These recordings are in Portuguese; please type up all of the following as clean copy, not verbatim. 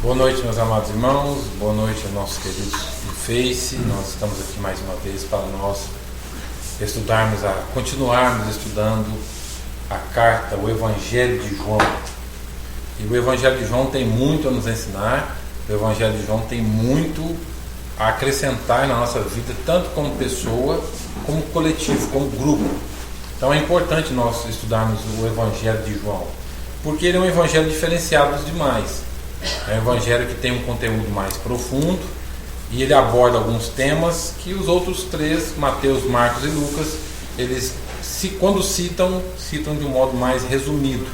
Boa noite, meus amados irmãos, boa noite aos nossos queridos do Face. Nós estamos aqui mais uma vez para nós continuarmos estudando a carta, o Evangelho de João. E o Evangelho de João tem muito a nos ensinar, o Evangelho de João tem muito a acrescentar na nossa vida, tanto como pessoa, como coletivo, como grupo. Então é importante nós estudarmos o Evangelho de João, porque ele é um Evangelho diferenciado dos demais. É um evangelho que tem um conteúdo mais profundo e ele aborda alguns temas que os outros três, Mateus, Marcos e Lucas, eles quando citam de um modo mais resumido.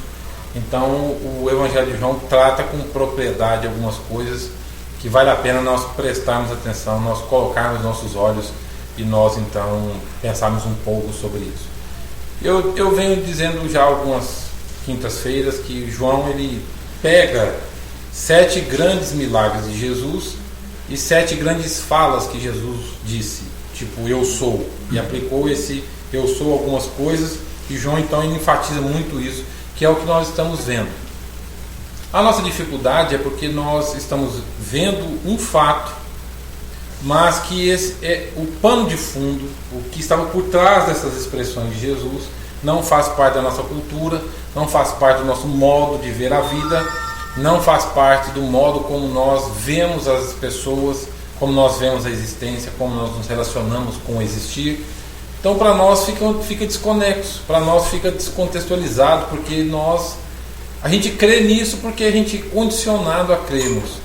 Então o Evangelho de João trata com propriedade algumas coisas que vale a pena nós prestarmos atenção, nós colocarmos nossos olhos e nós então pensarmos um pouco sobre isso. Eu venho dizendo já algumas quintas-feiras que João ele pega 7 grandes milagres de Jesus e 7 grandes falas que Jesus disse, tipo eu sou, e aplicou esse eu sou algumas coisas, e João então enfatiza muito isso, que é o que nós estamos vendo. A nossa dificuldade é porque nós estamos vendo um fato, mas que esse é o pano de fundo, o que estava por trás dessas expressões de Jesus, não faz parte da nossa cultura, não faz parte do nosso modo de ver a vida, não faz parte do modo como nós vemos as pessoas, como nós vemos a existência, como nós nos relacionamos com o existir. Então para nós fica desconexo, para nós fica descontextualizado, porque a gente crê nisso porque a gente é condicionado a crermos,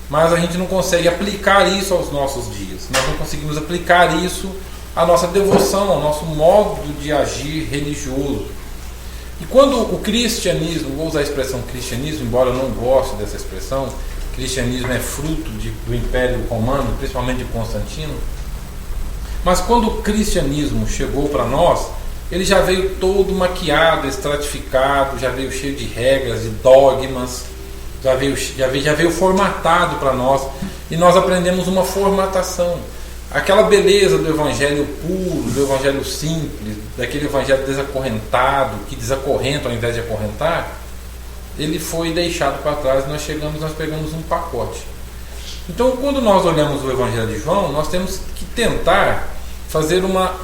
mas a gente não consegue aplicar isso aos nossos dias, nós não conseguimos aplicar isso à nossa devoção, ao nosso modo de agir religioso. E quando o cristianismo, vou usar a expressão cristianismo, embora eu não goste dessa expressão, cristianismo é fruto do Império Romano, principalmente de Constantino, mas quando o cristianismo chegou para nós, ele já veio todo maquiado, estratificado, já veio cheio de regras e dogmas, já veio formatado para nós, e nós aprendemos uma formatação. Aquela beleza do evangelho puro, do evangelho simples, daquele evangelho desacorrentado, que desacorrenta ao invés de acorrentar, ele foi deixado para trás e nós pegamos um pacote. Então, quando nós olhamos o Evangelho de João, nós temos que tentar fazer uma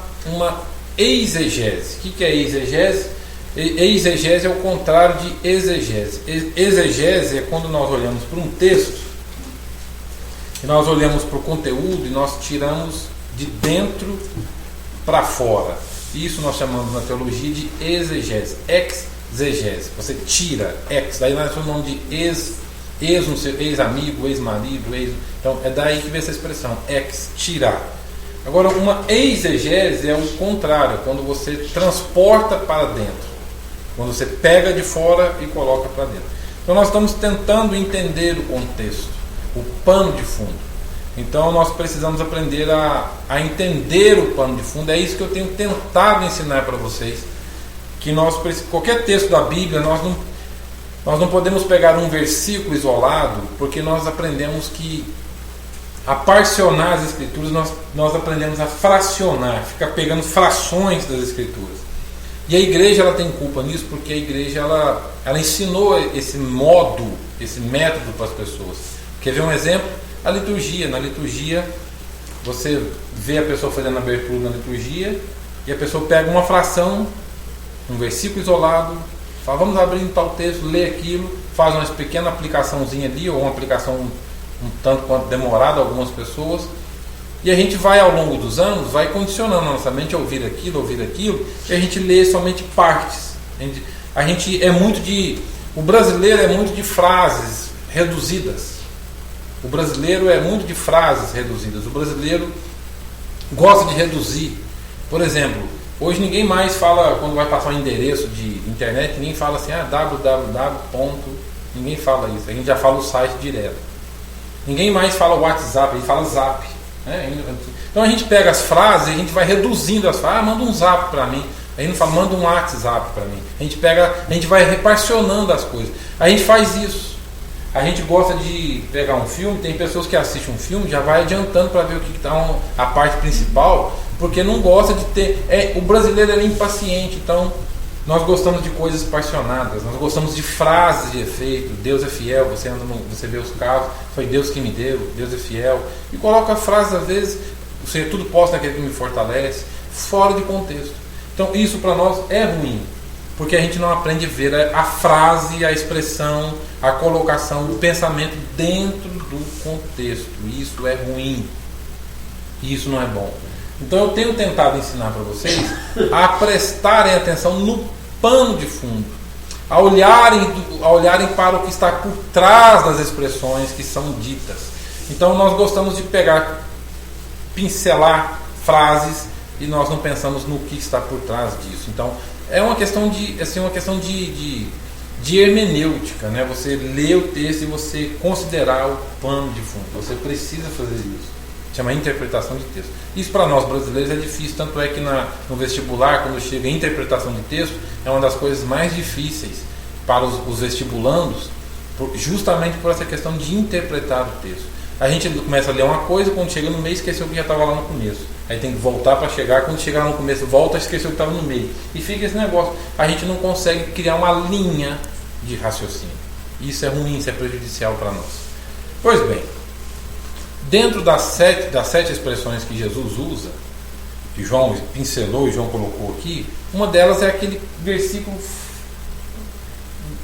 exegese. O que é exegese? Exegese é o contrário de exegese. Exegese é quando nós olhamos para um texto, e nós olhamos para o conteúdo e nós tiramos de dentro para fora. Isso nós chamamos na teologia de exegese, exegese. Você tira, daí nós chamamos de ex-amigo, ex-marido, então é daí que vem essa expressão, tirar. Agora, uma exegese é o contrário, quando você transporta para dentro, quando você pega de fora e coloca para dentro. Então nós estamos tentando entender o contexto, o pano de fundo. Então nós precisamos aprender a entender o pano de fundo. É isso que eu tenho tentado ensinar para vocês, que qualquer texto da Bíblia nós não podemos pegar um versículo isolado, porque nós aprendemos que a parcionar as escrituras, nós aprendemos a fracionar, ficar pegando frações das escrituras. E a igreja ela tem culpa nisso, porque a igreja ela ensinou esse método para as pessoas. Quer ver um exemplo? A liturgia. Na liturgia, você vê a pessoa fazendo a abertura na liturgia, e a pessoa pega uma fração, um versículo isolado, fala, vamos abrir em tal texto, lê aquilo, faz uma pequena aplicaçãozinha ali, ou uma aplicação um tanto quanto demorada a algumas pessoas, e a gente vai ao longo dos anos, vai condicionando a nossa mente a ouvir aquilo, e a gente lê somente partes. O brasileiro é muito de frases reduzidas. O brasileiro é muito de frases reduzidas. O brasileiro gosta de reduzir. Por exemplo, hoje ninguém mais fala, quando vai passar um endereço de internet, ninguém fala assim, www. Ninguém fala isso. A gente já fala o site direto. Ninguém mais fala WhatsApp, a gente fala zap. Então a gente pega as frases e a gente vai reduzindo as frases. Manda um zap para mim. A gente não fala, manda um WhatsApp para mim. A gente vai reparticionando as coisas. A gente faz isso. A gente gosta de pegar um filme, tem pessoas que assistem um filme, já vai adiantando para ver o que está a parte principal, porque não gosta de ter. O brasileiro é impaciente, então Nós gostamos de coisas passionadas, nós gostamos de frases de efeito. Deus é fiel, você vê os casos, foi Deus que me deu, Deus é fiel. E coloca frases, às vezes, você tudo posso naquele que me fortalece, fora de contexto. Então isso para nós é ruim, porque a gente não aprende a ver a frase, a expressão, a colocação, o pensamento dentro do contexto. Isso é ruim, isso não é bom. Então eu tenho tentado ensinar para vocês a prestarem atenção no pano de fundo, a olharem para o que está por trás das expressões que são ditas. Então nós gostamos de pincelar frases e nós não pensamos no que está por trás disso. Então é uma questão de hermenêutica, né? Você lê o texto e você considerar o pano de fundo. Você precisa fazer isso. Chama interpretação de texto. Isso para nós brasileiros é difícil, tanto é que no vestibular, quando chega a interpretação de texto, é uma das coisas mais difíceis para os vestibulandos, justamente por essa questão de interpretar o texto. A gente começa a ler uma coisa, quando chega no meio, esqueceu o que já estava lá no começo. Aí tem que voltar para chegar, quando chegar no começo, volta, esqueceu o que estava no meio. E fica esse negócio. A gente não consegue criar uma linha de raciocínio. Isso é ruim, isso é prejudicial para nós. Pois bem, dentro das sete expressões que Jesus usa, que João pincelou e João colocou aqui, uma delas é aquele versículo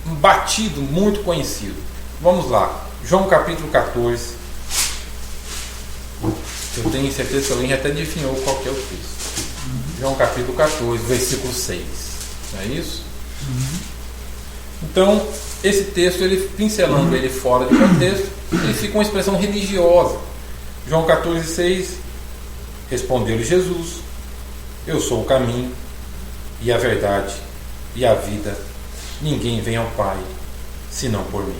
batido, muito conhecido. Vamos lá, João capítulo 14. Eu tenho certeza que alguém já até definiu qual que é o texto. João capítulo 14, versículo 6. Não é isso? Então, esse texto, ele pincelando ele fora de contexto, ele fica uma expressão religiosa. João 14, 6, respondeu-lhe Jesus: eu sou o caminho e a verdade e a vida. Ninguém vem ao Pai senão por mim.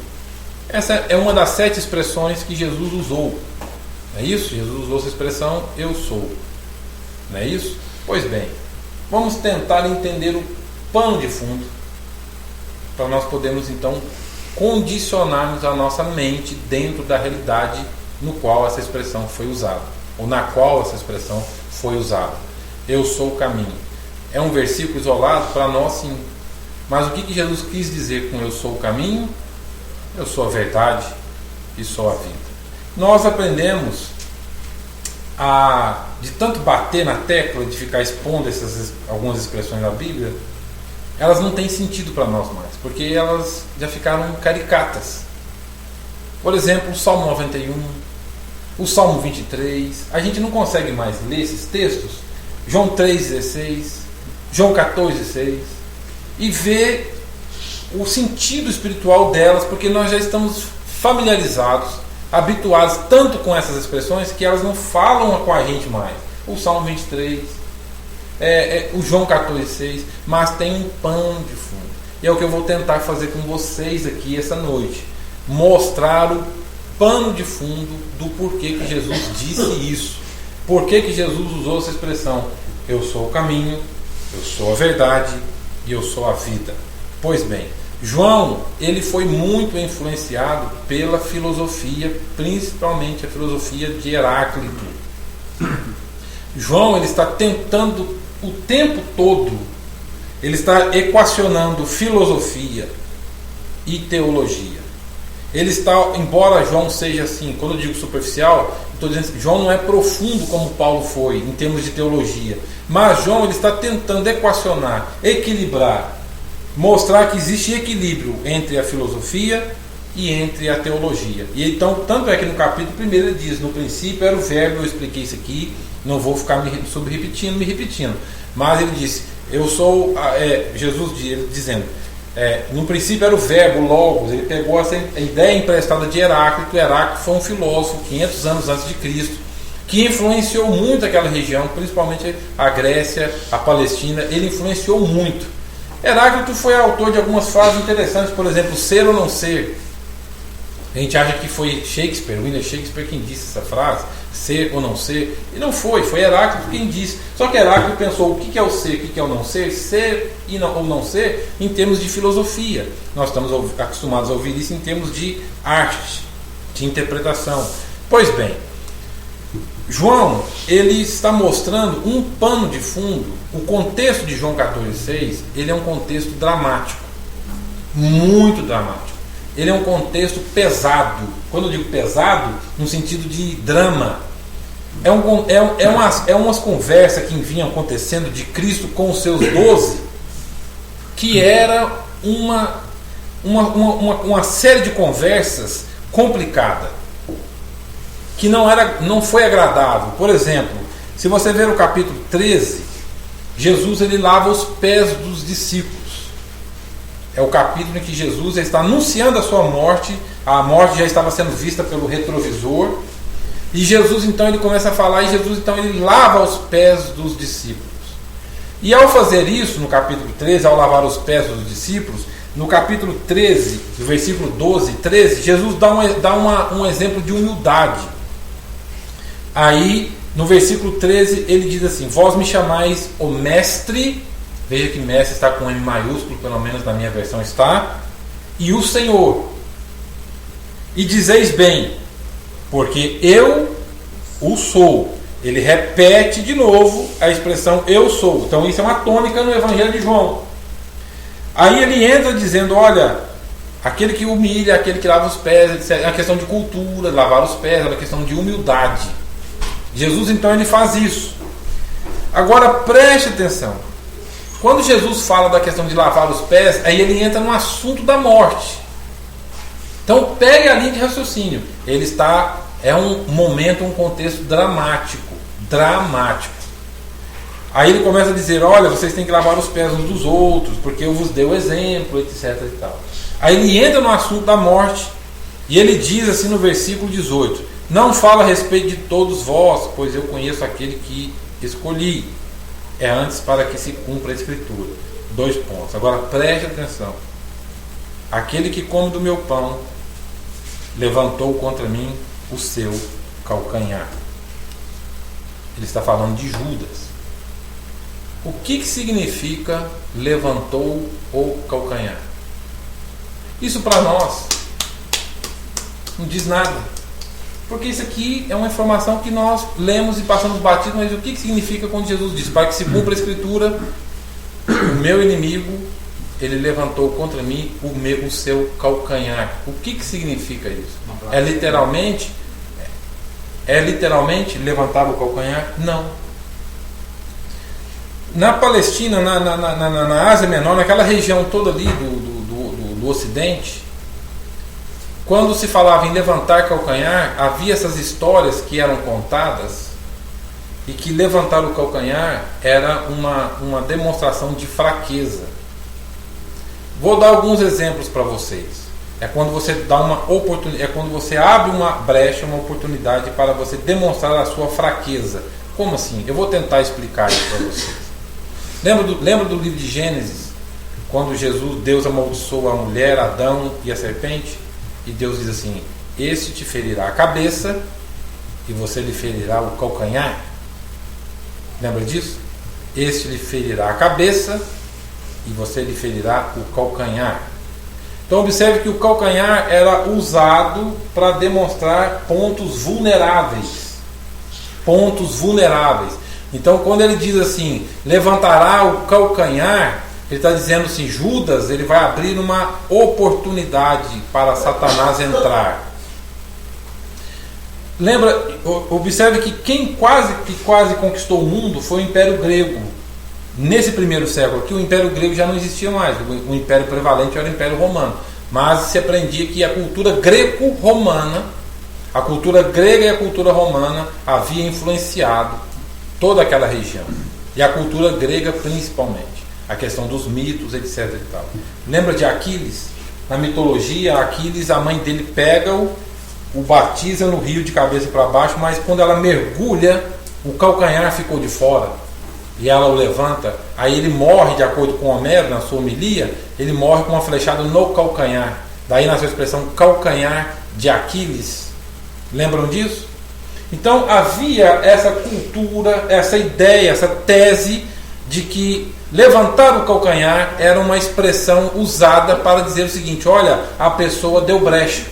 Essa é uma das 7 expressões que Jesus usou. Não é isso? Jesus usou essa expressão, eu sou. Não é isso? Pois bem, vamos tentar entender o pano de fundo, para nós podermos então condicionarmos a nossa mente dentro da realidade no qual essa expressão foi usada, ou na qual essa expressão foi usada. Eu sou o caminho. É um versículo isolado para nós, sim. Mas o que Jesus quis dizer com eu sou o caminho? Eu sou a verdade e sou a vida. Nós aprendemos de tanto bater na tecla, de ficar expondo algumas expressões da Bíblia, elas não têm sentido para nós mais, porque elas já ficaram caricatas. Por exemplo, o Salmo 91, o Salmo 23, a gente não consegue mais ler esses textos, João 3,16, João 14,6, e ver o sentido espiritual delas, porque nós já estamos familiarizados, habituados tanto com essas expressões, que elas não falam com a gente mais. O Salmo 23, o João 14,6, mas tem um pano de fundo. E é o que eu vou tentar fazer com vocês aqui essa noite. Mostrar o pano de fundo do porquê que Jesus disse isso. Por que Jesus usou essa expressão? Eu sou o caminho, eu sou a verdade e eu sou a vida. Pois bem, João, ele foi muito influenciado pela filosofia, principalmente a filosofia de Heráclito. João, ele está tentando o tempo todo, ele está equacionando filosofia e teologia. Ele está, embora João seja assim, quando eu digo superficial, estou dizendo que João não é profundo como Paulo foi em termos de teologia, mas João, ele está tentando equacionar, equilibrar, mostrar que existe equilíbrio entre a filosofia e entre a teologia. E então, tanto é que no capítulo 1 ele diz, no princípio era o verbo, eu expliquei isso aqui, não vou ficar me repetindo, mas ele disse, eu sou, Jesus dizendo, no princípio era o verbo, o logos. Ele pegou essa ideia emprestada de Heráclito. Heráclito foi um filósofo 500 anos antes de Cristo, que influenciou muito aquela região, principalmente a Grécia, a Palestina. Ele influenciou muito. Heráclito foi autor de algumas frases interessantes, por exemplo, ser ou não ser. A gente acha que foi Shakespeare, William Shakespeare, quem disse essa frase, ser ou não ser, e não foi Heráclito quem disse. Só que Heráclito pensou o que é o ser, o que é o não ser ou não ser, em termos de filosofia. Nós estamos acostumados a ouvir isso em termos de arte, de interpretação. Pois bem, João, ele está mostrando um pano de fundo. O contexto de João 14,6, ele é um contexto dramático, muito dramático. Ele é um contexto pesado. Quando eu digo pesado, no sentido de drama, é umas conversas que vinham acontecendo de Cristo com os seus 12, que era uma série de conversas complicada, que não foi agradável. Por exemplo, se você ver o capítulo 13, Jesus ele lava os pés dos discípulos. É o capítulo em que Jesus está anunciando a sua morte. A morte já estava sendo vista pelo retrovisor. E Jesus então ele começa a falar, e Jesus então ele lava os pés dos discípulos. E ao fazer isso, no capítulo 13, ao lavar os pés dos discípulos, no capítulo 13, no versículo 12 e 13, Jesus dá um exemplo de humildade. Aí, no versículo 13, ele diz assim: vós me chamais o mestre, veja que mestre está com M maiúsculo, pelo menos na minha versão está, e o Senhor. E dizeis bem, porque eu o sou. Ele repete de novo a expressão eu sou. Então isso é uma tônica no Evangelho de João. Aí ele entra dizendo: olha, aquele que humilha, aquele que lava os pés, etc. É uma questão de cultura, lavar os pés, é uma questão de humildade. Jesus então ele faz isso. Agora preste atenção. Quando Jesus fala da questão de lavar os pés, aí ele entra no assunto da morte. Então pegue a linha de raciocínio. É um momento, um contexto dramático. Aí ele começa a dizer: olha, vocês têm que lavar os pés uns dos outros, porque eu vos dei o exemplo, etc. e tal. Aí ele entra no assunto da morte, e ele diz assim no versículo 18: não fala a respeito de todos vós, pois eu conheço aquele que escolhi. É antes para que se cumpra a Escritura. 2 pontos. Agora preste atenção. Aquele que come do meu pão levantou contra mim o seu calcanhar. Ele está falando de Judas. O que significa levantou o calcanhar? Isso para nós não diz nada, porque isso aqui é uma informação que nós lemos e passamos batido. Mas o que significa quando Jesus diz: para que se cumpra a Escritura, o meu inimigo, ele levantou contra mim o seu calcanhar? O que significa isso? É literalmente levantar o calcanhar? Não. Na Palestina, na Ásia Menor, naquela região toda ali do Ocidente, quando se falava em levantar calcanhar, havia essas histórias que eram contadas, e que levantar o calcanhar era uma demonstração de fraqueza. Vou dar alguns exemplos para vocês. É quando você dá uma oportunidade, é quando você abre uma brecha, uma oportunidade para você demonstrar a sua fraqueza. Como assim? Eu vou tentar explicar isso para vocês. Lembra do livro de Gênesis, quando Deus amaldiçoou a mulher, Adão e a serpente? E Deus diz assim: este te ferirá a cabeça e você lhe ferirá o calcanhar. Lembra disso? Este lhe ferirá a cabeça e você lhe ferirá o calcanhar. Então observe que o calcanhar era usado para demonstrar pontos vulneráveis. Pontos vulneráveis. Então quando ele diz assim: levantará o calcanhar, ele está dizendo assim: Judas, ele vai abrir uma oportunidade para Satanás entrar. Observe que quem quase conquistou o mundo foi o Império Grego. Nesse primeiro século aqui, o Império Grego já não existia mais. O Império prevalente era o Império Romano. Mas se aprendia que a cultura greco-romana, a cultura grega e a cultura romana havia influenciado toda aquela região. E a cultura grega principalmente. A questão dos mitos, etc. e tal. Lembra de Aquiles? Na mitologia, Aquiles, a mãe dele pega-o, o batiza no rio de cabeça para baixo, mas quando ela mergulha, o calcanhar ficou de fora. E ela o levanta. Aí ele morre, de acordo com Homero, na sua homilia, ele morre com uma flechada no calcanhar. Daí nasceu a expressão calcanhar de Aquiles. Lembram disso? Então havia essa cultura, essa ideia, essa tese de que levantar o calcanhar era uma expressão usada para dizer o seguinte: olha, a pessoa deu brecha.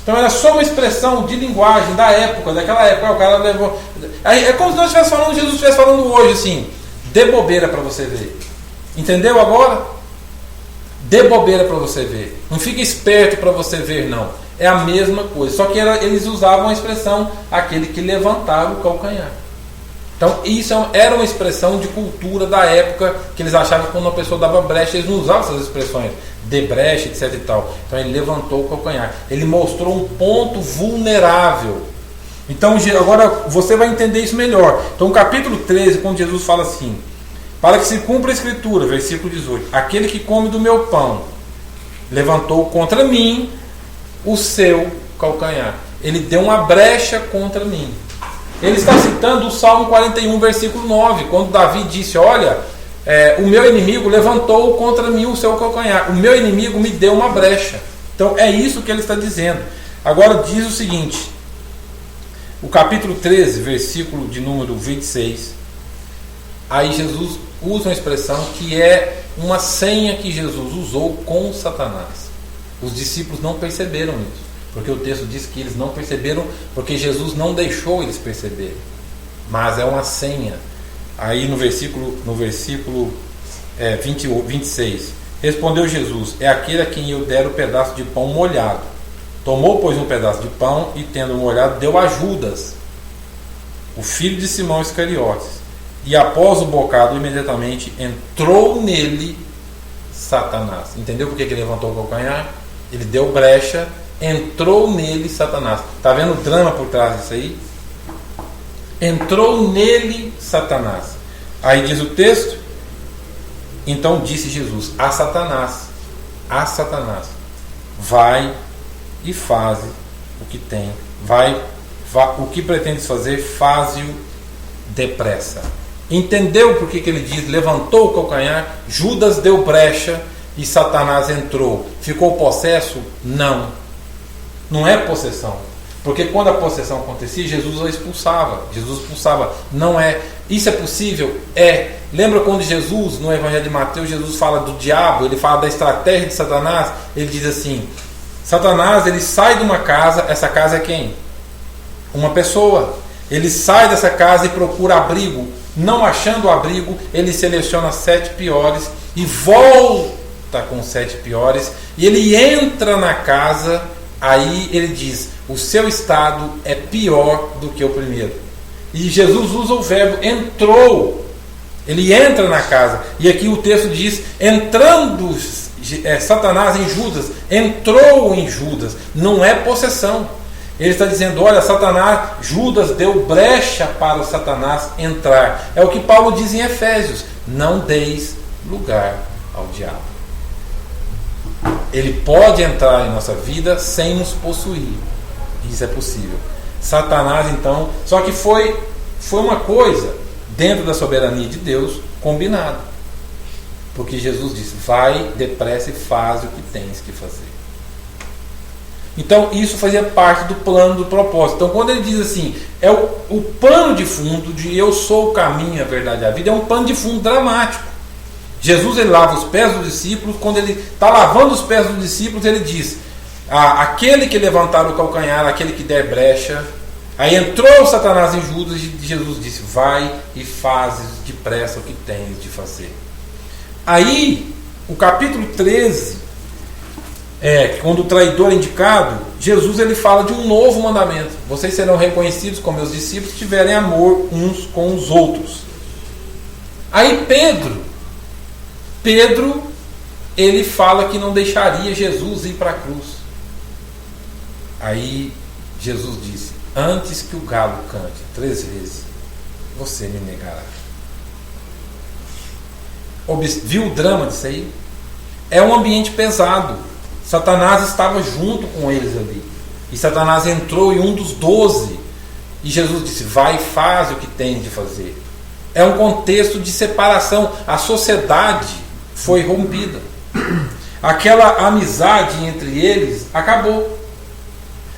Então era só uma expressão de linguagem da época, daquela época. O cara levou. É como se nós estivéssemos falando, Jesus estivesse falando hoje assim, dê bobeira para você ver. Entendeu agora? Dê bobeira para você ver. Não fique esperto para você ver, não. É a mesma coisa. Só que eles usavam a expressão aquele que levantava o calcanhar. Então isso era uma expressão de cultura da época, que eles achavam que quando uma pessoa dava brecha, eles não usavam essas expressões de brecha, etc e tal. Então ele levantou o calcanhar. Ele mostrou um ponto vulnerável. Então agora você vai entender isso melhor. Então, no capítulo 13, quando Jesus fala assim: para que se cumpra a escritura, versículo 18: aquele que come do meu pão levantou contra mim o seu calcanhar. Ele deu uma brecha contra mim. Ele está citando o Salmo 41, versículo 9, quando Davi disse: olha, o meu inimigo levantou contra mim o seu calcanhar, o meu inimigo me deu uma brecha. Então é isso que ele está dizendo. Agora diz o seguinte, o capítulo 13, versículo de número 26, aí Jesus usa uma expressão que é uma senha que Jesus usou com Satanás. Os discípulos não perceberam isso, porque o texto diz que eles não perceberam, porque Jesus não deixou eles perceberem. Mas é uma senha. Aí no versículo 26, respondeu Jesus: é aquele a quem eu der o pedaço de pão molhado. Tomou, pois, um pedaço de pão e, tendo molhado, deu a Judas, o filho de Simão Iscariotes. E após o bocado, imediatamente entrou nele Satanás. Entendeu por que ele levantou o calcanhar? Ele deu brecha, entrou nele Satanás. Está vendo o drama por trás disso aí? Entrou nele Satanás. Aí diz o texto: então disse Jesus a Satanás, vai e faze o que tem, o que pretendes fazer, faze-o depressa. Entendeu por que ele diz levantou o calcanhar? Judas deu brecha e Satanás entrou. Ficou possesso? Não é possessão. Porque quando a possessão acontecia, Jesus a expulsava. Não é. Isso é possível? É. Lembra quando Jesus, no Evangelho de Mateus, Jesus fala do diabo, ele fala da estratégia de Satanás. Ele diz assim: Satanás, ele sai de uma casa. Essa casa é quem? Uma pessoa. Ele sai dessa casa e procura abrigo. Não achando abrigo, ele seleciona 7 piores e volta com 7 piores. E ele entra na casa. Aí ele diz: o seu estado é pior do que o primeiro. E Jesus usa o verbo entrou. Ele entra na casa. E aqui o texto diz: entrando Satanás em Judas, entrou em Judas. Não é possessão. Ele está dizendo: olha, Judas deu brecha para o Satanás entrar. É o que Paulo diz em Efésios: não deis lugar ao diabo. Ele pode entrar em nossa vida sem nos possuir. Isso é possível. Satanás, então, só que foi uma coisa dentro da soberania de Deus combinado. Porque Jesus disse: vai depressa e faz o que tens que fazer. Então isso fazia parte do plano, do propósito. Então quando ele diz assim, é o pano de fundo de eu sou o caminho, a verdade e a vida, é um pano de fundo dramático. Jesus, ele lava os pés dos discípulos. Quando ele está lavando os pés dos discípulos, ele diz: aquele que levantar o calcanhar, aquele que der brecha. Aí entrou Satanás em Judas e Jesus disse: vai e fazes depressa o que tens de fazer. Aí o capítulo 13, quando o traidor é indicado, Jesus ele fala de um novo mandamento: vocês serão reconhecidos como meus discípulos se tiverem amor uns com os outros. Aí Pedro ele fala que não deixaria Jesus ir para a cruz. Aí Jesus disse: antes que o galo cante 3 vezes, você me negará. Viu o drama disso aí? É um ambiente pesado. Satanás estava junto com eles ali. E Satanás entrou em um dos 12. E Jesus disse: vai e faz o que tem de fazer. É um contexto de separação. A sociedade foi rompida. Aquela amizade entre eles acabou.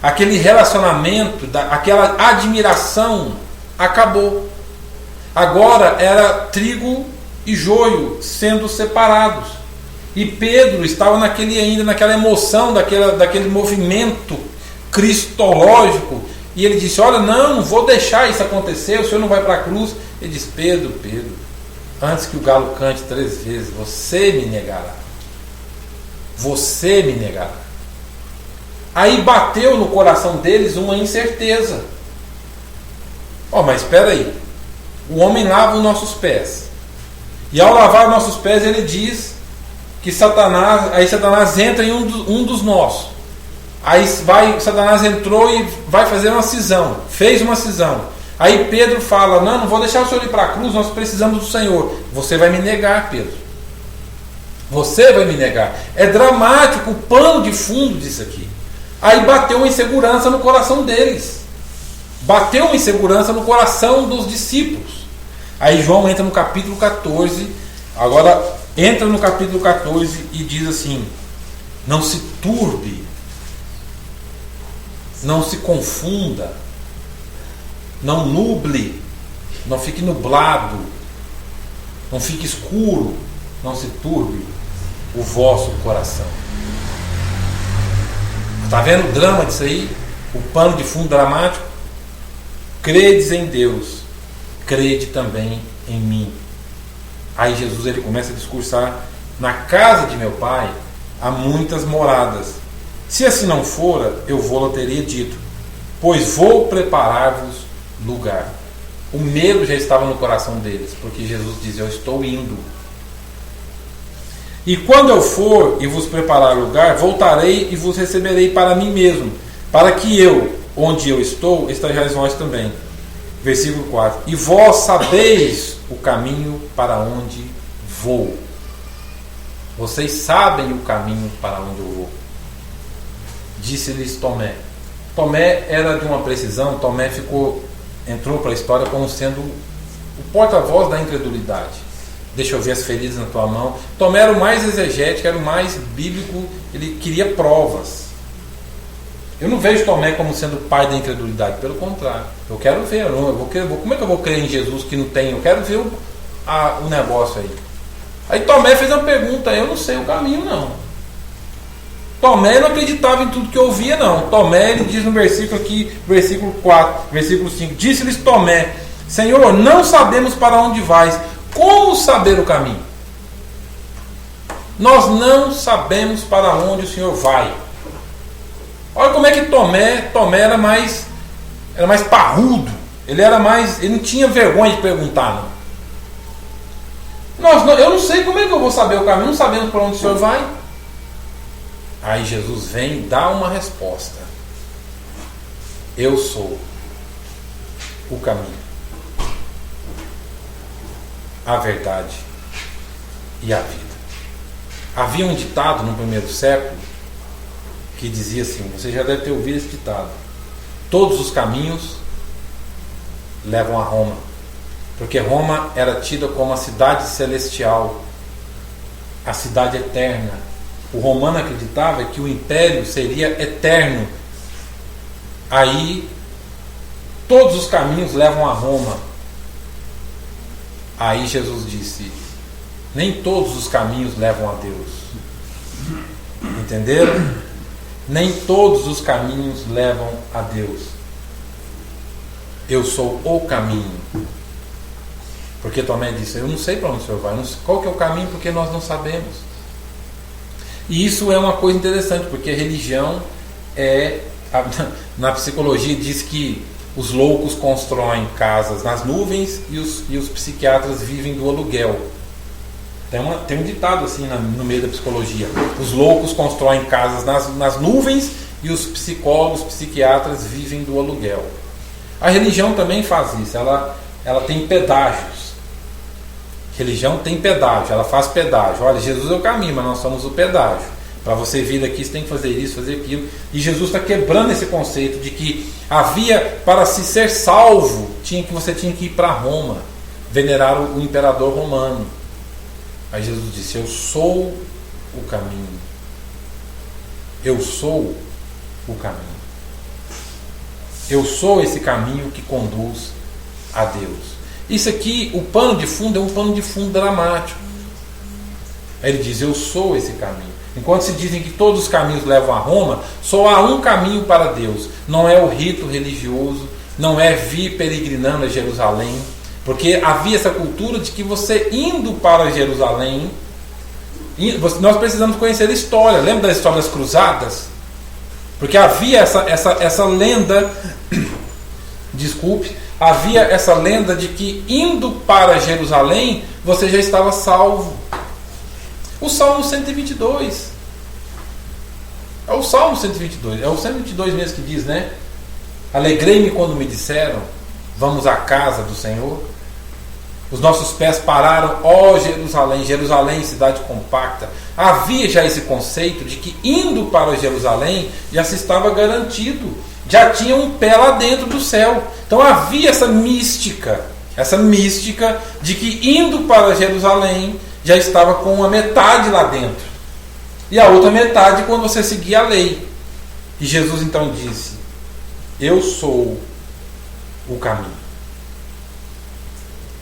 Aquele relacionamento, aquela admiração acabou. Agora era trigo e joio sendo separados. E Pedro estava naquela emoção, daquele movimento cristológico, e ele disse: olha, não vou deixar isso acontecer, o senhor não vai para a cruz. Ele disse: Pedro, antes que o galo cante 3 vezes, você me negará. Você me negará. Aí bateu no coração deles uma incerteza. Mas espera aí, o homem lava os nossos pés, e ao lavar os nossos pés ele diz que Satanás entra em um dos nossos. Aí Satanás entrou e vai fazer uma cisão, fez uma cisão. Aí Pedro fala: não vou deixar o senhor ir para a cruz, nós precisamos do Senhor. Você vai me negar, Pedro. Você vai me negar. É dramático o pano de fundo disso aqui. Aí bateu uma insegurança no coração deles. Bateu uma insegurança no coração dos discípulos. Aí João entra no capítulo 14. Agora entra no capítulo 14 e diz assim: não se turbe, não se confunda, não nuble, não fique nublado, não fique escuro, não se turbe o vosso coração. Está vendo o drama disso aí? O pano de fundo dramático? Credes em Deus, crede também em mim. Aí Jesus ele começa a discursar: na casa de meu pai há muitas moradas. Se assim não fora, eu vou-lhe teria dito, pois vou preparar-vos lugar. O medo já estava no coração deles, porque Jesus diz: eu estou indo. E quando eu for e vos preparar lugar, voltarei e vos receberei para mim mesmo, para que eu, onde eu estou, estejais vós também. Versículo 4. E vós sabeis o caminho para onde vou. Vocês sabem o caminho para onde eu vou. Disse-lhes Tomé. Tomé era de uma precisão. Tomé entrou para a história como sendo o porta-voz da incredulidade. Deixa eu ver as feridas na tua mão. Tomé era o mais exegético, era o mais bíblico. Ele queria provas. Eu não vejo Tomé como sendo o pai da incredulidade. Pelo contrário, eu quero ver. Como é que eu vou crer em Jesus que não tem? Eu quero ver o negócio aí. Aí Tomé fez uma pergunta: eu não sei o caminho não. Tomé não acreditava em tudo que ouvia não. Tomé, ele diz no versículo aqui, versículo 4, versículo 5: disse-lhes Tomé: Senhor, não sabemos para onde vais, como saber o caminho? Nós não sabemos para onde o Senhor vai. Olha como é que Tomé era mais parrudo. Ele não tinha vergonha de perguntar não. Eu não sei como é que eu vou saber o caminho, não sabemos para onde o Senhor vai. Aí Jesus vem e dá uma resposta: eu sou o caminho, a verdade e a vida. Havia um ditado no primeiro século que dizia assim, você já deve ter ouvido esse ditado: todos os caminhos levam a Roma, porque Roma era tida como a cidade celestial, a cidade eterna. O romano acreditava que o império seria eterno. Aí todos os caminhos levam a Roma. Aí Jesus disse: nem todos os caminhos levam a Deus. Entenderam? Nem todos os caminhos levam a Deus. Eu sou o caminho. Porque Tomé disse: eu não sei para onde o Senhor vai. Qual que é o caminho? Porque nós não sabemos. E isso é uma coisa interessante, porque a religião na psicologia diz que os loucos constroem casas nas nuvens e os psiquiatras vivem do aluguel. Tem um ditado assim no meio da psicologia: os loucos constroem casas nas nuvens e os psicólogos, psiquiatras vivem do aluguel. A religião também faz isso, ela tem pedágios. Religião tem pedágio, ela faz pedágio. Olha, Jesus é o caminho, mas nós somos o pedágio. Para você vir daqui, você tem que fazer isso, fazer aquilo. E Jesus está quebrando esse conceito de que para se ser salvo, você tinha que ir para Roma, venerar o imperador romano. Aí Jesus disse: eu sou o caminho. Eu sou o caminho. Eu sou esse caminho que conduz a Deus. Isso aqui, o pano de fundo é um pano de fundo dramático. Ele diz: eu sou esse caminho. Enquanto se dizem que todos os caminhos levam a Roma, só há um caminho para Deus. Não é o rito religioso, não é vir peregrinando a Jerusalém, porque havia essa cultura de que você indo para Jerusalém, nós precisamos conhecer a história. Lembra da história das cruzadas? Porque havia essa lenda, desculpe, havia essa lenda de que indo para Jerusalém você já estava salvo. O Salmo 122. É o Salmo 122. É o 122 mesmo que diz, né? Alegrei-me quando me disseram, vamos à casa do Senhor. Os nossos pés pararam, ó Jerusalém, Jerusalém, cidade compacta. Havia já esse conceito de que indo para Jerusalém já se estava garantido, já tinha um pé lá dentro do céu. Então havia essa mística de que indo para Jerusalém já estava com uma metade lá dentro, e a outra metade quando você seguia a lei. E Jesus então disse: eu sou o caminho.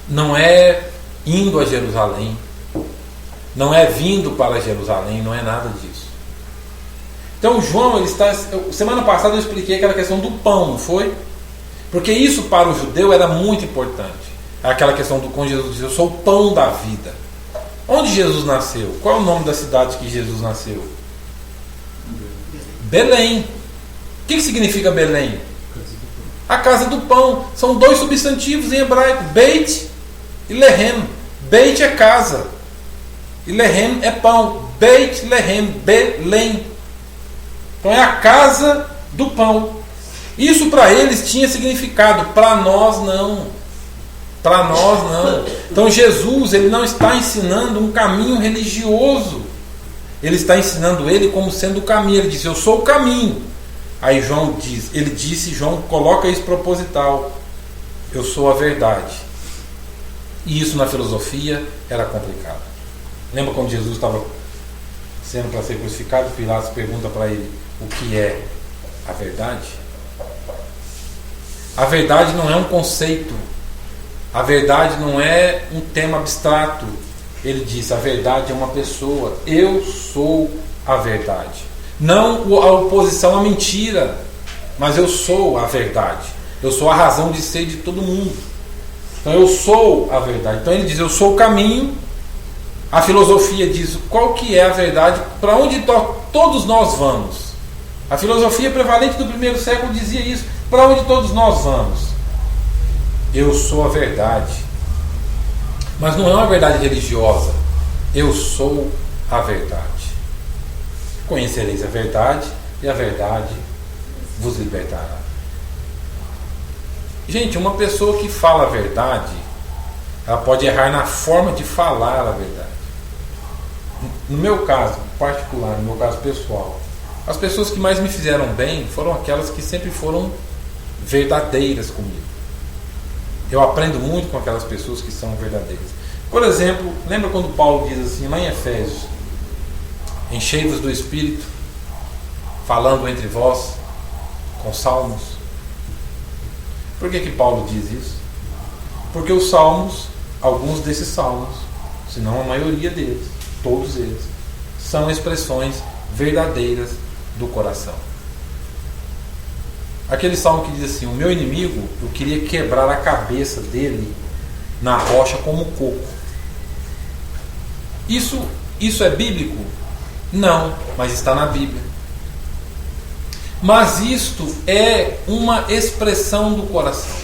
Não é indo a Jerusalém, não é vindo para Jerusalém, não é nada disso. Então João, ele está... Semana passada eu expliquei aquela questão do pão, não foi? Porque isso para o judeu era muito importante. Aquela questão do quando Jesus diz: eu sou o pão da vida. Onde Jesus nasceu? Qual é o nome da cidade que Jesus nasceu? Belém. O que significa Belém? A casa do pão. São dois substantivos em hebraico: Beit e Lehem. Beit é casa e Lehem é pão. Beit Lehem, Belém. Então é a casa do pão. Isso para eles tinha significado, para nós não. Para nós não. Então Jesus, ele não está ensinando um caminho religioso. Ele está ensinando ele como sendo o caminho. Ele diz: eu sou o caminho. Aí João diz, João coloca isso proposital: eu sou a verdade. E isso na filosofia era complicado. Lembra quando Jesus estava sendo para ser crucificado? Pilatos pergunta para ele: o que é a verdade? A verdade não é um conceito. A verdade não é um tema abstrato. Ele diz: a verdade é uma pessoa. Eu sou a verdade. Não a oposição à mentira, mas eu sou a verdade. Eu sou a razão de ser de todo mundo. Então eu sou a verdade. Então ele diz: eu sou o caminho. A filosofia diz qual que é a verdade, para onde todos nós vamos. A filosofia prevalente do primeiro século dizia isso: para onde todos nós vamos. Eu sou a verdade. Mas não é uma verdade religiosa. Eu sou a verdade. Conhecereis a verdade, e a verdade vos libertará. Gente, uma pessoa que fala a verdade, ela pode errar na forma de falar a verdade. No meu caso particular, no meu caso pessoal, as pessoas que mais me fizeram bem foram aquelas que sempre foram verdadeiras comigo. Eu aprendo muito com aquelas pessoas que são verdadeiras. Por exemplo, lembra quando Paulo diz assim lá em Efésios: enchei-vos do Espírito, falando entre vós com salmos. Por que Paulo diz isso? Porque os salmos, alguns desses salmos, se não a maioria deles, todos eles, são expressões verdadeiras do coração. Aquele salmo que diz assim: o meu inimigo, eu queria quebrar a cabeça dele na rocha como coco. Isso é bíblico? Não, mas está na Bíblia. Mas isto é uma expressão do coração.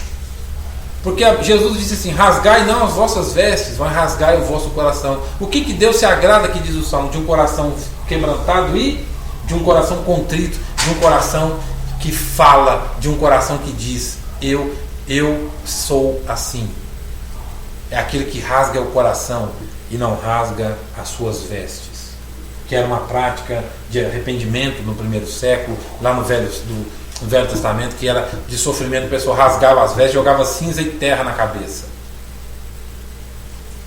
Porque Jesus disse assim: rasgai não as vossas vestes, mas rasgai o vosso coração. O que Deus se agrada, que diz o Salmo? De um coração quebrantado e de um coração contrito, de um coração que fala, de um coração que diz: eu sou assim. É aquele que rasga o coração e não rasga as suas vestes. Que era uma prática de arrependimento no primeiro século, lá no Velho Testamento, que era de sofrimento. A pessoa rasgava as vestes, jogava cinza e terra na cabeça.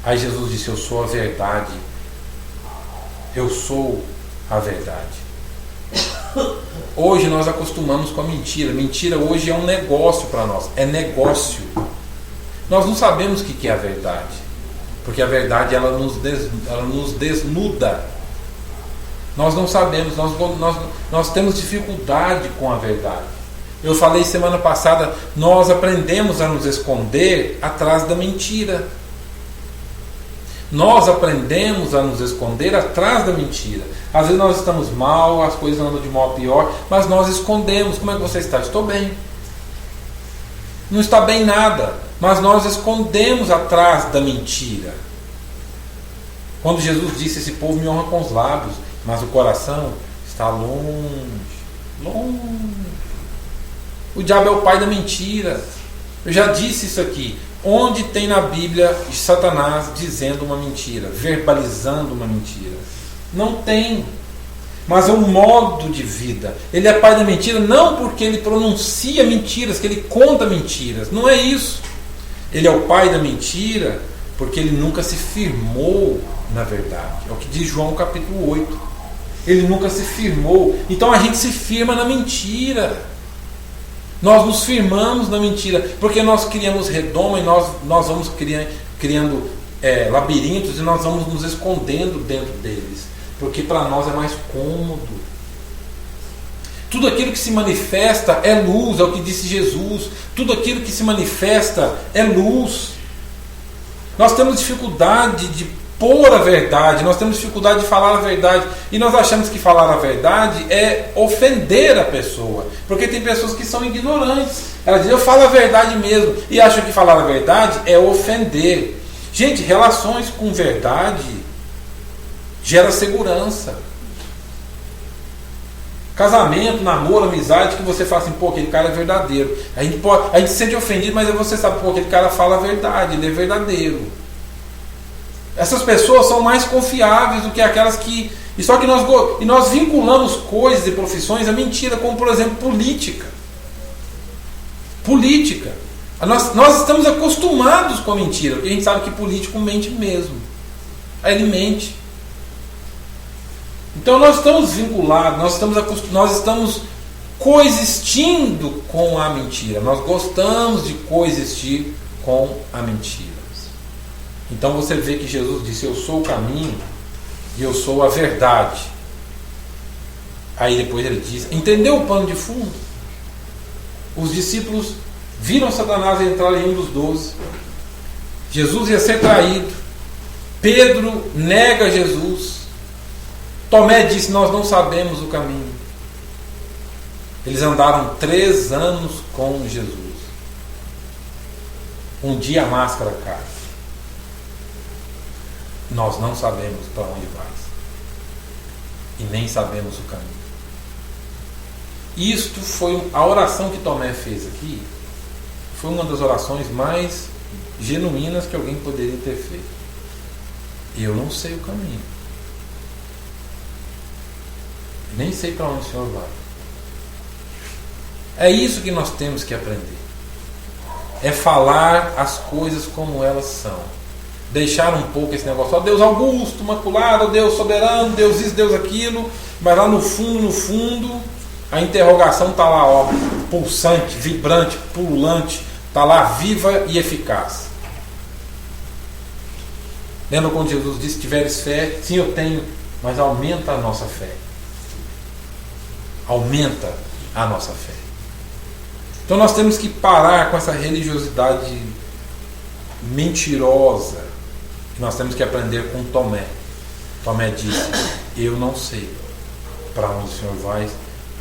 Aí Jesus disse: eu sou a verdade. Eu sou a verdade. Hoje nós acostumamos com a mentira. Mentira hoje é um negócio para nós. É negócio. Nós não sabemos o que é a verdade, porque a verdade ela nos desnuda. Nós não sabemos, nós temos dificuldade com a verdade. Eu falei semana passada, nós aprendemos a nos esconder atrás da mentira. Nós aprendemos a nos esconder atrás da mentira. Às vezes nós estamos mal, as coisas andam de mal a pior, mas nós escondemos. Como é que você está? Estou bem. Não está bem nada, mas nós escondemos atrás da mentira. Quando Jesus disse, esse povo me honra com os lábios, mas o coração está longe, longe. O diabo é o pai da mentira. Eu já disse isso aqui. Onde tem na Bíblia Satanás dizendo uma mentira, verbalizando uma mentira? Não tem. Mas é um modo de vida. Ele é pai da mentira não porque ele pronuncia mentiras, que ele conta mentiras. Não é isso. Ele é o pai da mentira porque ele nunca se firmou na verdade. É o que diz João capítulo 8. Ele nunca se firmou. Então a gente se firma na mentira. Nós nos firmamos na mentira, porque nós criamos redoma e nós vamos criando labirintos e nós vamos nos escondendo dentro deles, porque para nós é mais cômodo. Tudo aquilo que se manifesta é luz, é o que disse Jesus. Tudo aquilo que se manifesta é luz. Nós temos dificuldade de pôr a verdade, nós temos dificuldade de falar a verdade, e nós achamos que falar a verdade é ofender a pessoa, porque tem pessoas que são ignorantes. Elas dizem, eu falo a verdade mesmo, e acham que falar a verdade é ofender. Gente, relações com verdade gera segurança. Casamento, namoro, amizade, que você fala assim, pô, aquele cara é verdadeiro. A gente se sente ofendido, mas você sabe, pô, aquele cara fala a verdade, ele é verdadeiro. Essas pessoas são mais confiáveis do que aquelas que... Só que nós vinculamos coisas e profissões a mentira, como por exemplo política. Política. Nós estamos acostumados com a mentira, porque a gente sabe que político mente mesmo. Aí ele mente. Então nós estamos vinculados, nós estamos coexistindo com a mentira. Nós gostamos de coexistir com a mentira. Então você vê que Jesus disse, eu sou o caminho e eu sou a verdade. Aí depois ele diz, entendeu o pano de fundo? Os discípulos viram Satanás entrar em um dos 12. Jesus ia ser traído. Pedro nega Jesus. Tomé disse, nós não sabemos o caminho. Eles andaram 3 anos com Jesus. Um dia a máscara cai. Nós não sabemos para onde vai e nem sabemos o caminho. Isto foi a oração que Tomé fez aqui. Foi uma das orações mais genuínas que alguém poderia ter feito. Eu não sei o caminho, nem sei para onde o Senhor vai. É isso que nós temos que aprender. É falar as coisas como elas são. Deixar um pouco esse negócio, ó Deus augusto, maculado, Deus soberano, Deus isso, Deus aquilo, mas lá no fundo, a interrogação está lá, ó, pulsante, vibrante, pululante, está lá viva e eficaz. Lembra quando Jesus disse, tiveres fé? Sim, eu tenho, mas aumenta a nossa fé. Aumenta a nossa fé. Então nós temos que parar com essa religiosidade mentirosa. Nós temos que aprender com Tomé. Tomé disse, eu não sei para onde o Senhor vai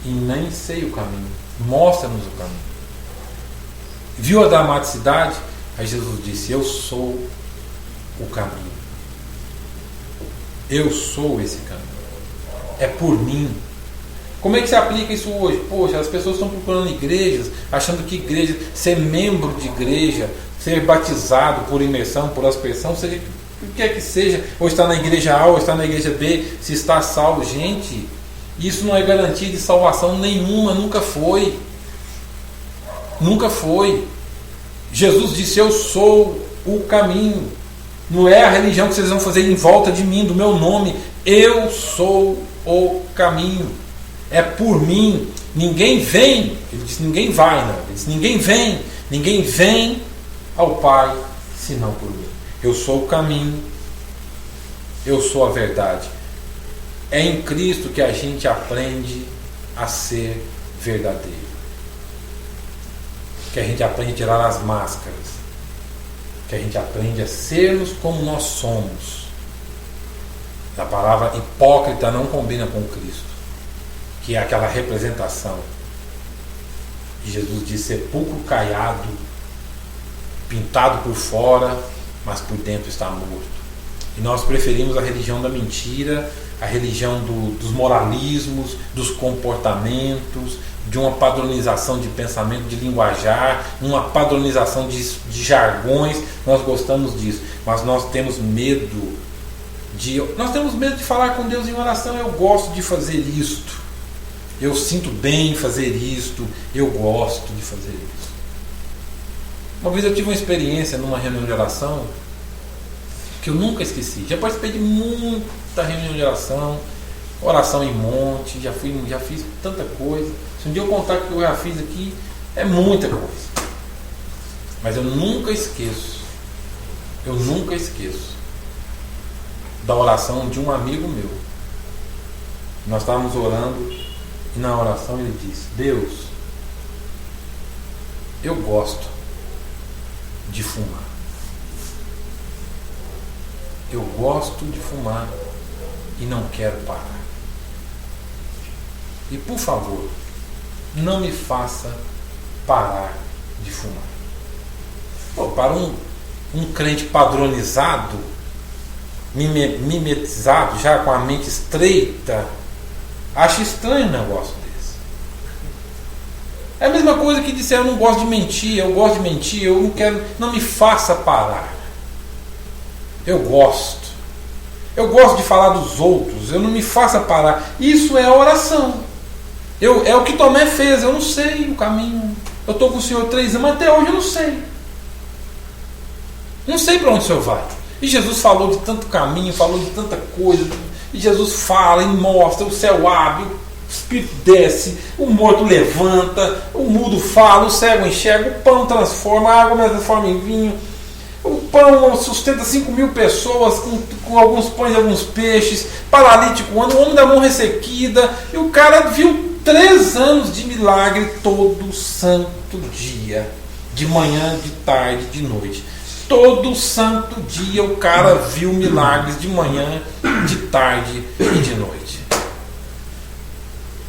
e nem sei o caminho. Mostra-nos o caminho. Viu a dramaticidade? Aí Jesus disse, eu sou o caminho. Eu sou esse caminho. É por mim. Como é que se aplica isso hoje? Poxa, as pessoas estão procurando igrejas, achando que igreja, ser membro de igreja, ser batizado por imersão, por aspersão, seja o que é que seja, ou está na igreja A ou está na igreja B, se está salvo. Gente, isso não é garantia de salvação nenhuma, nunca foi. Nunca foi. Jesus disse, eu sou o caminho. Não é a religião que vocês vão fazer em volta de mim, do meu nome. Eu sou o caminho. É por mim. Ninguém vem. Ele disse, ninguém vai, não. Ele disse, ninguém vem ao Pai senão por mim. Eu sou o caminho. Eu sou a verdade. É em Cristo que a gente aprende a ser verdadeiro. Que a gente aprende a tirar as máscaras. Que a gente aprende a sermos como nós somos. A palavra hipócrita não combina com Cristo, que é aquela representação. E Jesus diz: sepulcro caiado, pintado por fora, mas por dentro está morto. E nós preferimos a religião da mentira, a religião dos moralismos, dos comportamentos, de uma padronização de pensamento, de linguajar, uma padronização de jargões. Nós gostamos disso, mas nós temos medo de falar com Deus em oração. Eu gosto de fazer isto, eu sinto bem em fazer isto, eu gosto de fazer isso. Uma vez eu tive uma experiência numa reunião de oração que eu nunca esqueci. Já participei de muita reunião de oração em monte, já fiz tanta coisa. Se um dia eu contar o que eu já fiz aqui, é muita coisa. Mas eu nunca esqueço da oração de um amigo meu. Nós estávamos orando e na oração ele disse: Deus, eu gosto de fumar. Eu gosto de fumar e não quero parar. E por favor, não me faça parar de fumar. Pô, para um crente padronizado, mimetizado, já com a mente estreita, acho estranho um negócio desse. É a mesma coisa que disser: eu não gosto de mentir, eu gosto de mentir, eu não quero, não me faça parar. Eu gosto de falar dos outros, eu não me faça parar. Isso é a oração. É o que Tomé fez. Eu não sei o caminho. Eu estou com o Senhor 3 anos, mas até hoje eu não sei. Não sei para onde o Senhor vai. E Jesus falou de tanto caminho, falou de tanta coisa. E Jesus fala e mostra: o céu abre, o Espírito desce, o morto levanta, o mudo fala, o cego enxerga, o pão transforma, a água transforma em vinho. O pão sustenta 5.000 pessoas com alguns pães e alguns peixes, paralítico anda, o homem da mão ressequida, e o cara viu 3 anos de milagre todo santo dia, de manhã, de tarde, de noite. Todo santo dia o cara viu milagres de manhã, de tarde e de noite.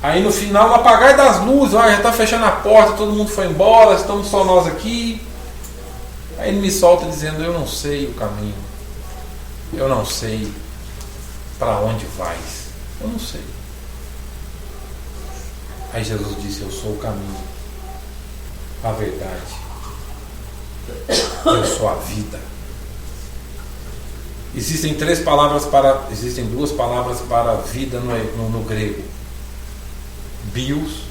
Aí no final, no apagar das luzes, já está fechando a porta, todo mundo foi embora, estamos só nós aqui. Aí ele me solta dizendo: eu não sei o caminho, eu não sei para onde vais, eu não sei. Aí Jesus disse: eu sou o caminho, a verdade, eu sou a vida. Existem 2 palavras para vida no grego: bios,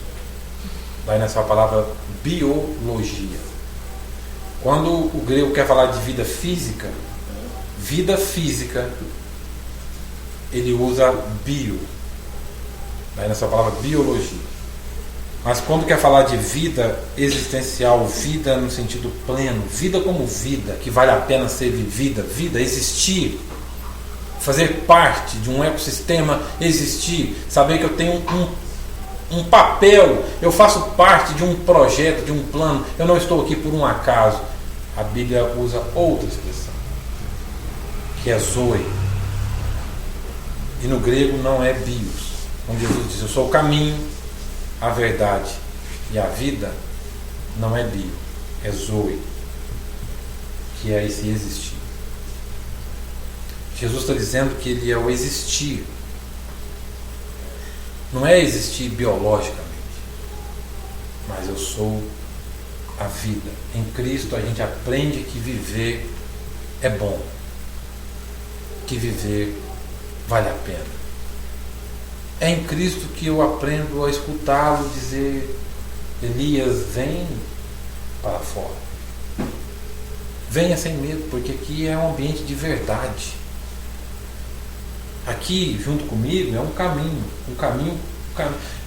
vai nessa palavra biologia. Quando o grego quer falar de vida física, ele usa bio, vai nessa palavra biologia. Mas quando quer falar de vida existencial, vida no sentido pleno, vida como vida, que vale a pena ser vivida, vida, existir, fazer parte de um ecossistema, existir, saber que eu tenho um papel, eu faço parte de um projeto, de um plano, eu não estou aqui por um acaso. A Bíblia usa outra expressão, que é zoe. E no grego não é bios. Quando Jesus diz: eu sou o caminho, a verdade e a vida, não é bio, é zoe, que é esse existir. Jesus está dizendo que ele é o existir. Não é existir biologicamente, mas eu sou a vida. Em Cristo a gente aprende que viver é bom, que viver vale a pena. É em Cristo que eu aprendo a escutá-lo dizer: Elias, vem para fora, venha sem medo, porque aqui é um ambiente de verdade. Aqui junto comigo é um caminho.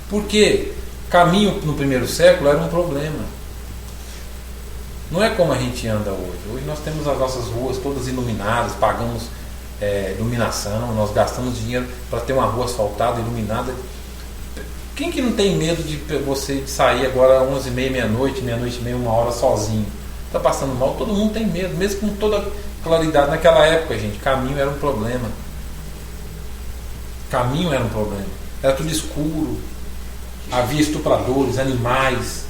Porque caminho no primeiro século era um problema. Não é como a gente anda hoje. Hoje nós temos as nossas ruas todas iluminadas, pagamos iluminação, nós gastamos dinheiro para ter uma rua asfaltada, iluminada. Quem que não tem medo de você sair agora 11h30, meia-noite, meia-noite e meia, 1h sozinho? Está passando mal? Todo mundo tem medo, mesmo com toda claridade. Naquela época, gente, caminho era um problema. Caminho era um problema. Era tudo escuro. Havia estupradores, animais,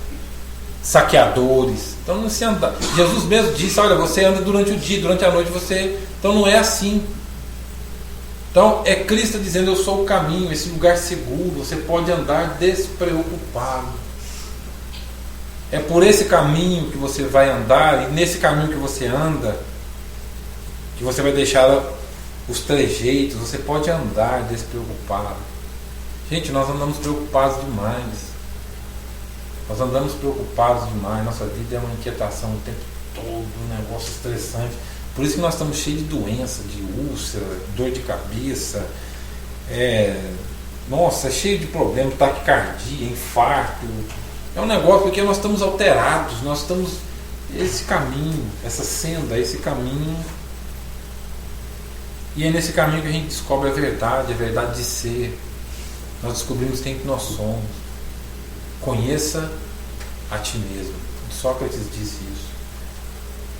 saqueadores. Então não se anda. Jesus mesmo disse: olha, você anda durante o dia, durante a noite você. Então não é assim. Então é Cristo dizendo: eu sou o caminho, esse lugar seguro, você pode andar despreocupado. É por esse caminho que você vai andar, e nesse caminho que você anda, que você vai deixar os trejeitos, você pode andar despreocupado. Gente, nós andamos preocupados demais. Nós andamos preocupados demais. Nossa vida é uma inquietação o tempo todo, um negócio estressante. Por isso que nós estamos cheios de doença, de úlcera, dor de cabeça. Nossa, é cheio de problemas, taquicardia, infarto. É um negócio porque nós estamos alterados. Nós estamos... Esse caminho, essa senda, esse caminho... E é nesse caminho que a gente descobre a verdade de ser. Nós descobrimos quem que nós somos. Conheça a ti mesmo. Sócrates disse isso.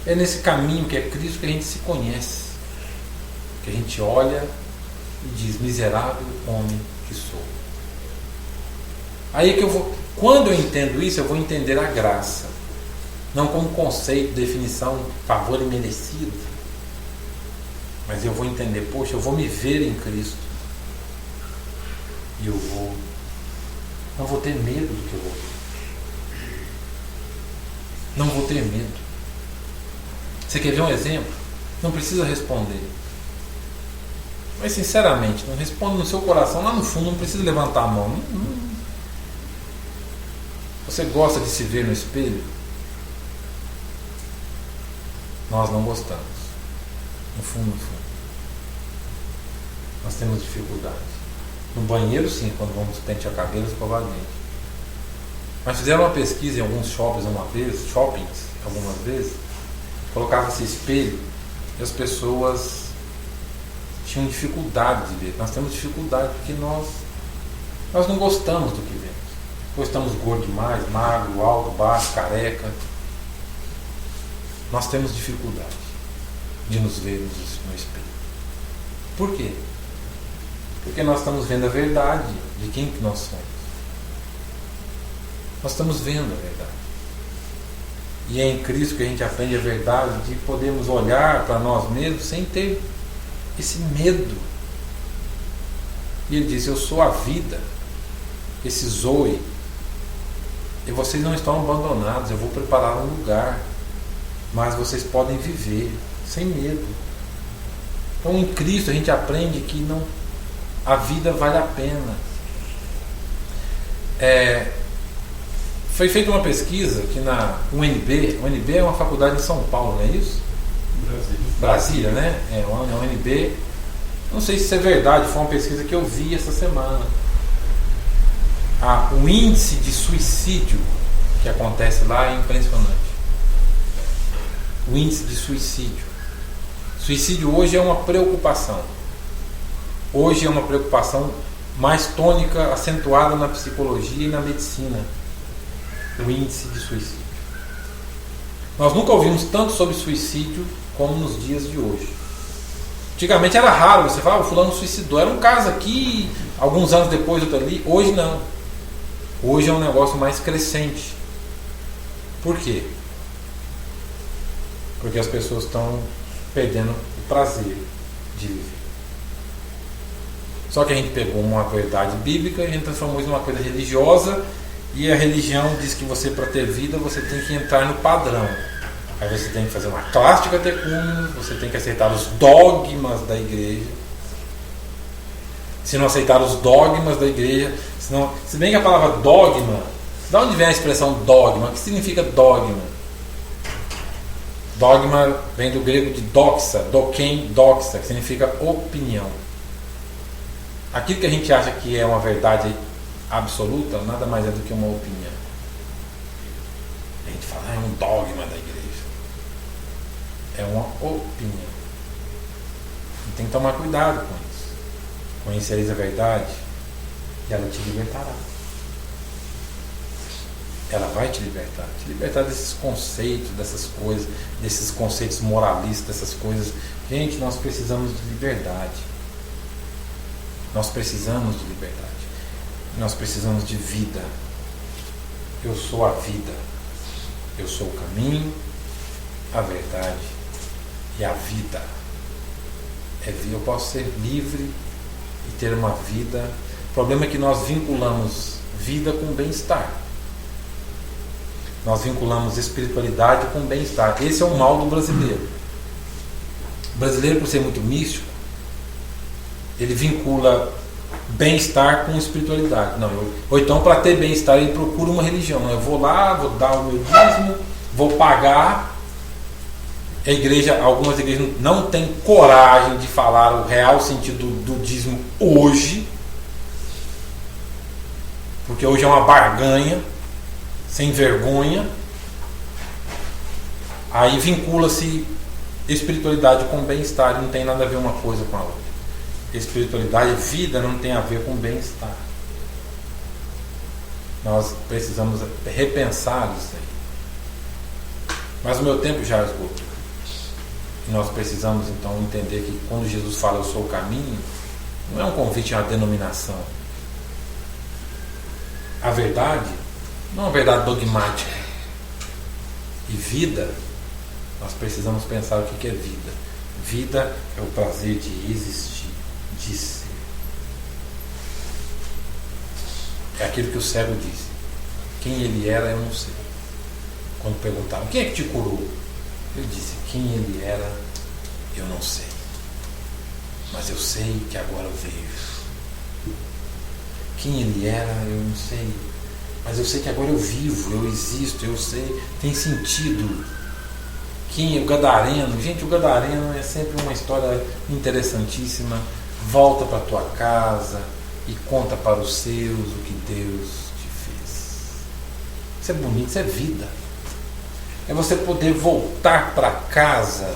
É nesse caminho que é Cristo que a gente se conhece. Que a gente olha e diz: miserável homem que sou. Aí é que eu vou... Quando eu entendo isso, eu vou entender a graça. Não como conceito, definição, favor imerecido. Mas eu vou entender: poxa, eu vou me ver em Cristo. E eu não vou ter medo do que eu vou ver. Não vou ter medo. Você quer ver um exemplo? Não precisa responder. Mas sinceramente, não responde no seu coração, lá no fundo, não precisa levantar a mão. Você gosta de se ver no espelho? Nós não gostamos. No fundo. Nós temos dificuldade. No banheiro, sim, quando vamos pentear cabelo, escovar dente. Mas fizeram uma pesquisa em alguns shoppings algumas vezes, colocava-se espelho e as pessoas tinham dificuldade de ver. Nós temos dificuldade porque nós não gostamos do que vemos. Ou estamos gordos demais, magro, alto, baixo, careca. Nós temos dificuldade de nos ver no espelho. Por quê? Porque nós estamos vendo a verdade de quem que nós somos. Nós estamos vendo a verdade. E é em Cristo que a gente aprende a verdade de podermos olhar para nós mesmos sem ter esse medo. E ele diz: eu sou a vida, esse Zoe, e vocês não estão abandonados, eu vou preparar um lugar, mas vocês podem viver sem medo. Então em Cristo a gente aprende que a vida vale a pena. Foi feita uma pesquisa que na UNB é uma faculdade em São Paulo, não é isso? Brasília, né? A UNB. Não sei se isso é verdade, foi uma pesquisa que eu vi essa semana. O índice de suicídio que acontece lá é impressionante. O índice de suicídio. Suicídio hoje é uma preocupação. Hoje é uma preocupação mais tônica, acentuada na psicologia e na medicina. O índice de suicídio. Nós nunca ouvimos tanto sobre suicídio como nos dias de hoje. Antigamente era raro você falar: o fulano suicidou. Era um caso aqui, alguns anos depois, outro ali. Hoje não. Hoje é um negócio mais crescente. Por quê? Porque as pessoas estão perdendo o prazer de viver. Só que a gente pegou uma verdade bíblica e a gente transformou isso numa coisa religiosa. E a religião diz que você, para ter vida, você tem que entrar no padrão. Aí você tem que fazer uma classe de catecúmenos, você tem que aceitar os dogmas da igreja. Se não aceitar os dogmas da igreja, se bem que a palavra dogma, de onde vem a expressão dogma? O que significa dogma? Dogma vem do grego de doxa, doken, doxa, que significa opinião. Aquilo que a gente acha que é uma verdade absoluta, nada mais é do que uma opinião. A gente fala: é um dogma da igreja. É uma opinião. tem que tomar cuidado com isso. Conhecereis a verdade e ela te libertará. Ela vai te libertar desses conceitos, dessas coisas, desses conceitos moralistas, dessas coisas. Gente, nós precisamos de liberdade. Nós precisamos de liberdade. Nós precisamos de vida. Eu sou a vida. Eu sou o caminho, a verdade e a vida. Eu posso ser livre e ter uma vida. O problema é que nós vinculamos vida com bem-estar. Nós vinculamos espiritualidade com bem-estar. Esse é o mal do brasileiro. O brasileiro, por ser muito místico, ele vincula bem-estar com espiritualidade. Não, ou então, para ter bem-estar, ele procura uma religião. Eu vou lá, vou dar o meu dízimo, vou pagar. A igreja, algumas igrejas não têm coragem de falar o real sentido do dízimo hoje, porque hoje é uma barganha, sem vergonha. Aí vincula-se espiritualidade com bem-estar, não tem nada a ver uma coisa com a outra. Espiritualidade, vida não tem a ver com bem-estar. Nós precisamos repensar isso aí. Mas o meu tempo já esgotou. E nós precisamos então entender que quando Jesus fala eu sou o caminho, não é um convite a uma denominação. A verdade não é uma verdade dogmática. E vida, nós precisamos pensar o que é vida. Vida é o prazer de existir, de ser. É aquilo que o cego disse. Quem ele era, eu não sei. Quando perguntaram, quem é que te curou? Ele disse, quem ele era, eu não sei. Mas eu sei que agora eu vejo. Quem ele era, eu não sei. Mas eu sei que agora eu vivo, eu existo, eu sei, tem sentido. Quem é o Gadareno? Gente, o Gadareno é sempre uma história interessantíssima. Volta para a tua casa e conta para os seus o que Deus te fez. Isso é bonito, isso é vida. É você poder voltar para casa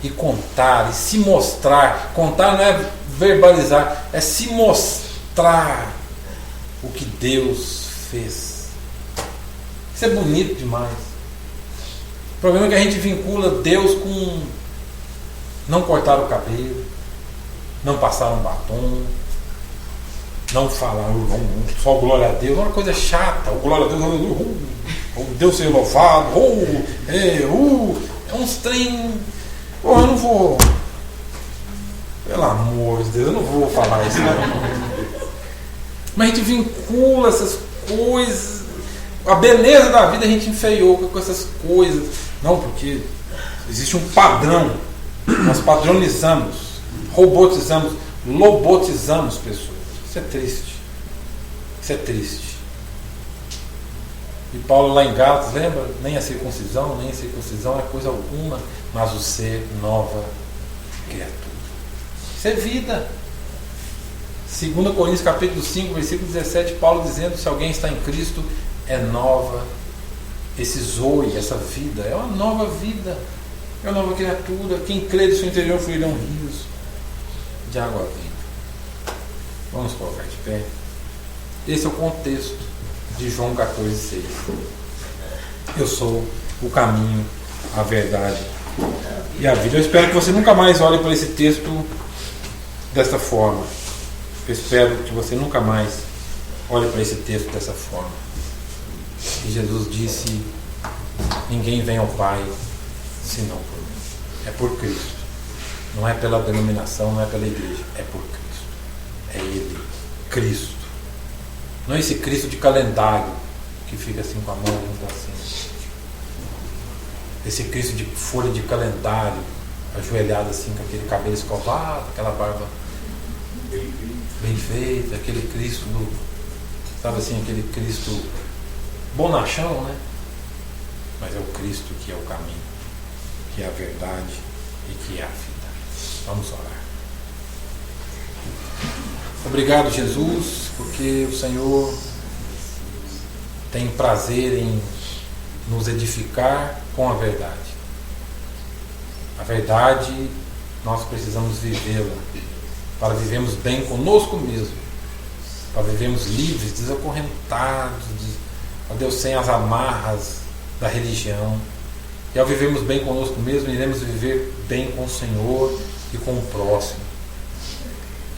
e contar, e se mostrar. Contar não é verbalizar, é se mostrar o que Deus fez. Isso é bonito demais. O problema é que a gente vincula Deus com não cortar o cabelo, não passar um batom, não falar só glória a Deus. É uma coisa chata. O glória a Deus, Deus seja louvado, é uns trem. Eu não vou, pelo amor de Deus, eu não vou falar isso não. Mas a gente vincula essas coisas. A beleza da vida a gente enfeiou com essas coisas. Não, porque existe um padrão. Nós padronizamos, robotizamos, lobotizamos pessoas. Isso é triste. Isso é triste. E Paulo lá em Gálatas, lembra? Nem a circuncisão é coisa alguma, mas o ser nova criatura. Isso é vida. 2 Coríntios capítulo 5, versículo 17, Paulo dizendo, se alguém está em Cristo, é nova. Esse zoe, essa vida, é uma nova vida, é uma nova criatura. Quem crê do seu interior fluirão rios de água viva. Vamos colocar de pé. Esse é o contexto de João 14,6. Eu sou o caminho, a verdade e a vida. Eu espero que você nunca mais olhe para esse texto dessa forma. Eu espero que você nunca mais olhe para esse texto dessa forma. E Jesus disse, ninguém vem ao Pai senão por mim. É por Cristo. Não é pela denominação, não é pela igreja. É por Cristo. É Ele, Cristo. Não é esse Cristo de calendário que fica assim com a mão assim. Esse Cristo de folha de calendário, ajoelhado assim, com aquele cabelo escovado, aquela barba bem feita, aquele Cristo sabe assim, aquele Cristo bonachão, né? Mas é o Cristo que é o caminho, que é a verdade e que é a vida. Vamos orar. Obrigado, Jesus, porque o Senhor tem prazer em nos edificar com a verdade. A verdade nós precisamos vivê-la, para vivermos bem conosco mesmo, para vivermos livres, desacorrentados, ó Deus, sem as amarras da religião. E ao vivermos bem conosco mesmo, iremos viver bem com o Senhor e com o próximo.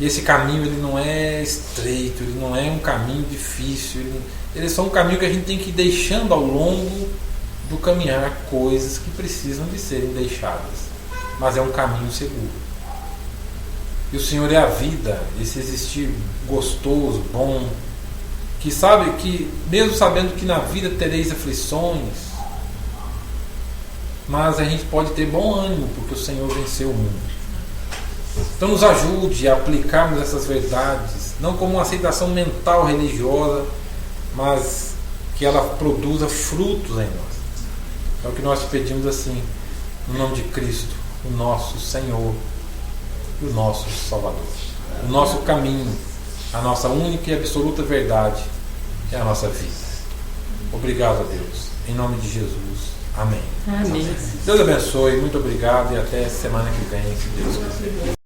E esse caminho, ele não é estreito, ele não é um caminho difícil, ele é só um caminho que a gente tem que ir deixando ao longo do caminhar coisas que precisam de serem deixadas. Mas é um caminho seguro. E o Senhor é a vida, esse existir gostoso, bom, que sabe que, mesmo sabendo que na vida tereis aflições, mas a gente pode ter bom ânimo, porque o Senhor venceu o mundo. Então nos ajude a aplicarmos essas verdades, não como uma aceitação mental religiosa, mas que ela produza frutos em nós. É o que nós te pedimos assim, no nome de Cristo, o nosso Senhor e o nosso Salvador. O nosso caminho, a nossa única e absoluta verdade é a nossa vida. Obrigado a Deus. Em nome de Jesus. Amém. Amém. Deus abençoe, muito obrigado e até semana que vem, se Deus quiser.